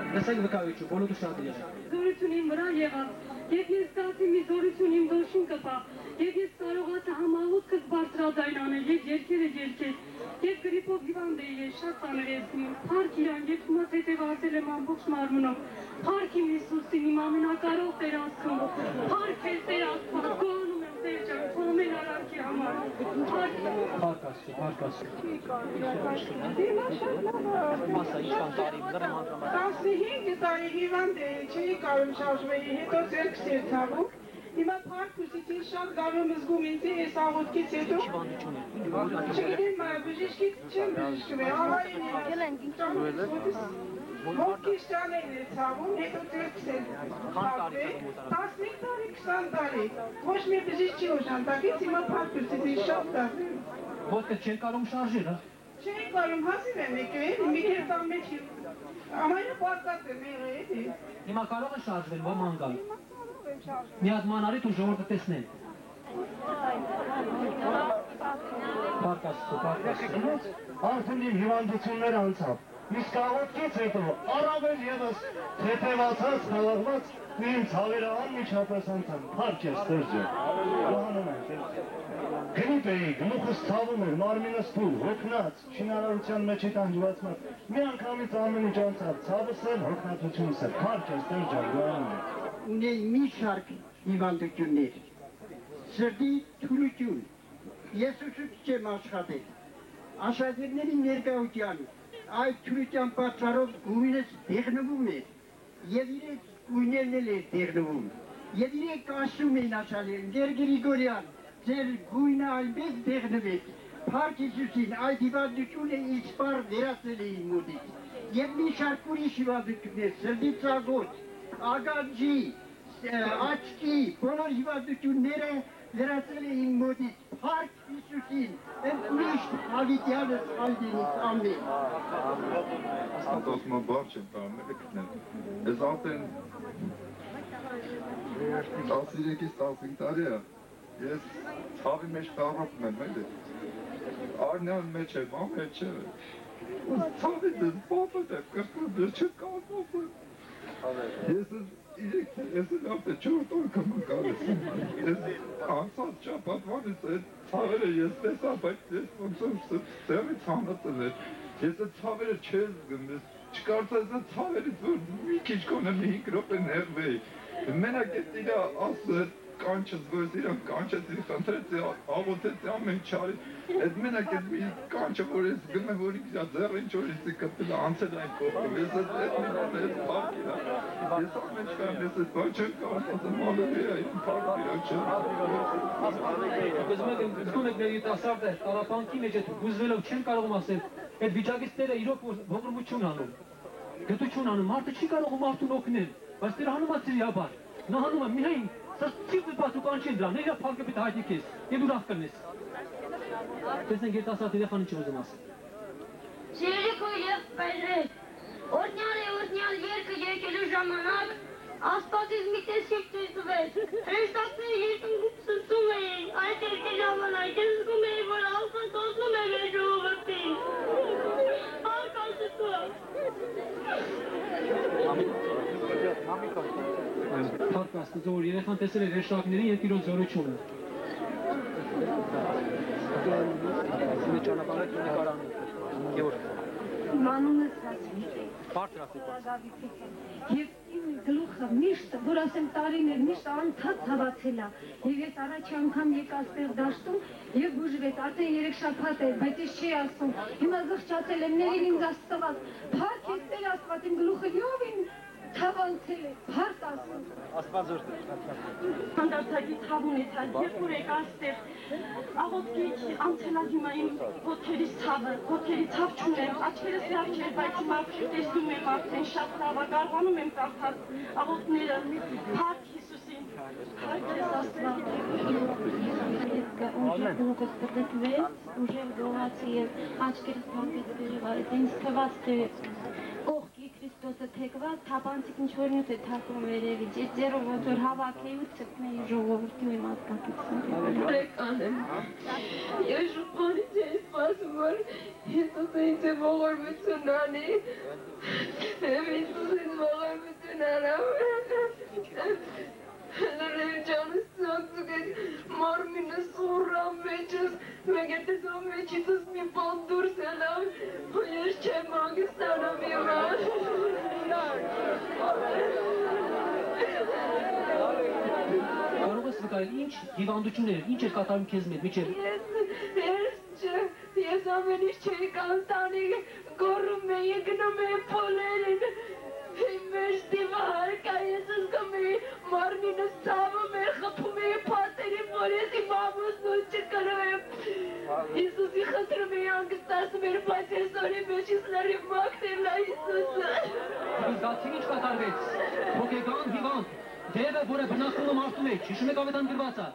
Լսեք վկայություն, բոլորը շատ եղեք։ Զորություն իմ վրա եղավ, եւ ես զգացի մի զորություն իմ դոշին կպա, եւ ես կարողացա համահոտքս բարձրաձայն անել եւ երկերը երկել, եւ գրիպով հիվանդ էի ես, շատ ծանր ես իմ, փառք իրան, եւ ումաց հետեւացել եմ ամբողջ մարմնով, փառք իմ Հիսուսին, իմ ամենակարող Տեր Աստծուն, փառք ես Տեր Աստված, գոհանում եմ Տեր ջան, քո ամեն արանքի համար, Փառք Աստծո, փառք Աստծո։ Մասա ինչ կան տարի, դրեմ հանդրամը։ 15 տարի հիվանդ չէի կարող շարժվել, հետո ձեռքս էր ցավում։ Հիմա փառք ուսիցին շատ գարում զգում ինձ ես աղոթքից հետո։ Չգիտեմ, բժիշկից չեմ բժշկում, ոտքից ճանել է ցավում, հետո ձեռքս էր ցավել, 15 տարի, 20 տարի, ոչ մի բժիշկ չի օժանդակից, հիմա փառք ուսիցին շատ դարձել։ Ոտքը չեն կարող շարժել, հա։ Չէի կարող հասիվ եմ եկել, մի քերտան մեջ ամայնը պարտած եմ եղել։ Հիմա կարող է շարժվել, ոման գալ։ Մի հատ մանարի ու ժողովուրդը տեսնեն։ Փառք Աստծո, փառք Աստծո։ Արդեն իմ հիվանդությունները անցավ։ Իսկ աղոթքից հետո առավել ևս թեթևացած, խաղաղված իմ ցավերը անմիջապես անցան։ Փառք ես Տեր ջան։ Գոհանում եմ։ Գրիպ էի, գլուխս ցավում էր, մարմինս թույլ, հոգնած, շինարարության մեջ է տանջվածված։ Մի անգամից ամեն ինչ անցավ, ցավս էլ, հոգնածությունս էլ։ Փառք ես Տեր ջան, գոհանում եմ։ Ունեի մի շարք հիվանդություններ, սրտի թուլություն, ես ուսուցիչ եմ աշխատել, աշակերտների ներկայության, այդ թուլության պատճառով գույնս դեղնվում էր, և իրենց գույներն էլ էր դեղնվում, և իրենք ասում էին աշակերտներին, Տեր Գրիգորյան, ձեր գույնը այնպես դեղնվեց, փառք Հիսուսին, այդ հիվանդությունը իսպար վերացել է իմ մոտից, և մի շարք ուրիշ հիվանդություններ, սրտի ծագոց, ագանջի, աչքի, բոլոր հիվանդությունները վերացել է իմ մոտից, փառք Հիսուսին, ուրիշ հավիտյանս այդինից, ամեն։ Ասում բար չեմ կարող եկնել, ես արդեն 13-ից 15 տարի է, ես ցավի մեջ տարապում եմ, արնյան մեջ եմ, ամեջ է, ցավի դες բապդ եմ, կրկում դες չեմ կարող, ես էլ արդեն 4 օր կմկարես, ես անցած ճապատվանից այդ ցավերը ես տեսա, բայց ես ոնց եմ ստեղից հանածել էր, ես այդ ցավերը չես զգում, ես չկարծա ես այդ ցավերից, որ մի քիչ կոնը մի 5 րոպե նեղվեի, մենակ ես իրա ասր, կանչս գոյս իրան կանչեց իր խնդրեցի, աղոթեցի ամեն չարի, այդ մենակ ես մի կանչը, որ ես գում եմ, որ իրա ձեռը ինչ-որ իսի կպել անցել այն կողքով, ես այդ մի բան ես պարկ իրա, ես ամեն չկայմ, ես այդ բան չեմ կարող, ասեմ ալովի է, իմ պարկ իրա չեմ։ Զգում եք մեր իտասարդ է, տարապանքի մեջ է, գուզվելով չեն կարող ասել, այդ վիճակից Տերը իրոք ողորմություն անում, գտություն անում, մարդը չի կարող մարդուն օգնել, բայց Տերը հանում է ծիրիաբար, նա հանում է միայն Սրտիվ դպասու կանչին դրան, ներա պալկը պիտ հայդի կես, և ուրախ կրնես։ Տեսնենք երիտասարդ երեխան ինչ ուզում ասել։ Սիրիկո և պերեր, օրնյալ երկը եկելու ժամանակ, Աստվածից մի տեսիք ծիծվեց, հեշտացները երկնքում սրծում էին, այդ երկի ժամանակ ես զգում էի, որ Աստված օգնում է մեր ժողովրդին։ Փառք Աստծո։ Փառք Աստծո, որ երեխան տեսել էր հեշտակների և Տիրոջ զորությունը։ Մանունս Հասմիկ է։ Եվ իմ գլուխը միշտ, որ ասեմ տարիներ, միշտ անցած հավացել է։ Եվ ես առաջի անգամ եկա ստեղ դաշտում և բուժվեց, արդեն 3 շաբաթ է, բայց ես չի ասում։ Հիմա զղջացել եմ, ներին ինձ աստված, փառք ես Տեր Աստված, իմ գլուխը յովին թավանցել է, փառք Աստծո։ Աստված զորք։ Հանդարտակի թավ ունեցա, երբ որ եկա ստեղ, աղոթքից անցել հիմա իմ ոտքերից ցավ չունեմ, աչքերս լավ չէր, բայց հիմա տեսնում եմ արդեն շատ լավ է, կարողանում եմ կարդալ աղոթքները, փառք Հիսուսին, փառք ես Աստված։ Գլուխս պտտվեց, ուժեղ գողացի և աչքերս փակեց, ինձ թվաց թե կողքի Քրիստոսը թեկված, թափանցիկ ինչ-որ նյութ է թակում վերևից, ես ձեռով ոնց որ հավաքեի ու ծկնեի ժողովրդի ու իմ ազգակիցներին։ Բարեկան եմ, ես շուտվանից էի սպասում, որ Հիսուսը ինձ է ողորմություն անի, և Հիսուս ինձ մեջիցս մի բան դուրս ելավ, ու ես չեմ հանգստանում իմը։ Կարող ես վկայել ինչ հիվանդություններ, ինչ էր կատարում քեզ մեջ, միջև Ես ամեն ինչ չէի կանտանի, գոռում էի, գնում էի փոլերին, մեր դիվար կա, ես զգում էի, մարմինս ցավում էր, խփում էի փաթերի, որ ես իմ ամուսնու չկրում եմ։ Հիսուսի խնդրում էի անգստացում էր, բայց ես օրի մեջից լրիվ մաքրել է Հիսուսը։ զգացին ինչ կատարվեց, հոգեգան հիվանդ, դևը, որը բնակվում է մարդու մեջ, հիշում եք ավետան գրվածը,